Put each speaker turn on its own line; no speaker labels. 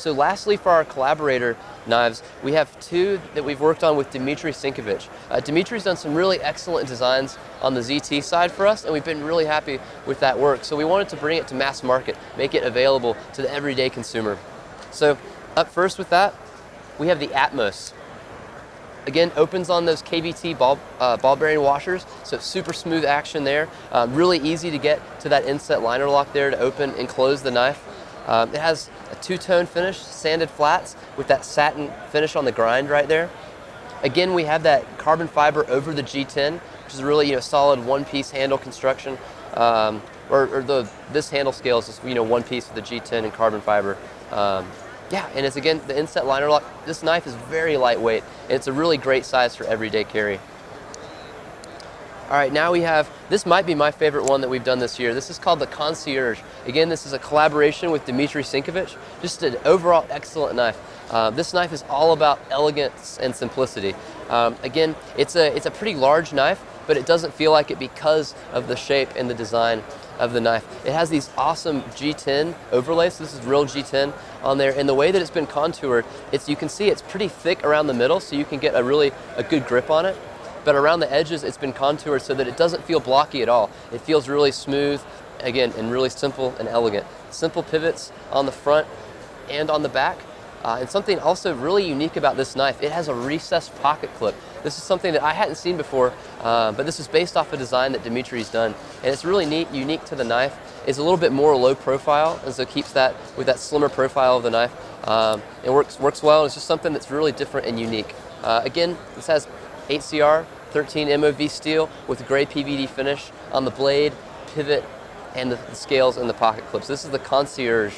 So lastly, for our collaborator knives, we have two that we've worked on with Dmitry Sinkovich. Dmitry's done some really excellent designs on the ZT side for us, and we've been really happy with that work. So we wanted to bring it to mass market, make it available to the everyday consumer. So up first with that, we have the Atmos. Again, opens on those KVT ball bearing washers, so it's super smooth action there. Really easy to get to that inset liner lock there to open and close the knife. It has a two-tone finish, sanded flats with that satin finish on the grind right there. Again, we have that carbon fiber over the G10, which is a really solid one-piece handle construction. This handle scale is just one piece with the G10 and carbon fiber. Yeah, and it's again the inset liner lock. This knife is very lightweight, and it's a really great size for everyday carry. All right, now we have, this might be my favorite one that we've done this year. This is called the Concierge. Again, this is a collaboration with Dmitry Sinkovich. Just an overall excellent knife. This knife is all about elegance and simplicity. Again, it's a pretty large knife, but it doesn't feel like it because of the shape and the design of the knife. It has these awesome G10 overlays. This is real G10 on there, and the way that it's been contoured, you can see it's pretty thick around the middle, so you can get a good grip on it. But around the edges, it's been contoured so that it doesn't feel blocky at all. It feels really smooth, again, and really simple and elegant. Simple pivots on the front and on the back. And something also really unique about this knife, it has a recessed pocket clip. This is something that I hadn't seen before, but this is based off a design that Dmitry's done. And it's really neat, unique to the knife. It's a little bit more low profile, and so keeps that with that slimmer profile of the knife. It works well, and it's just something that's really different and unique. Again, this has 8CR, 13 MOV steel with gray PVD finish on the blade, pivot, and the scales and the pocket clips. This is the Concierge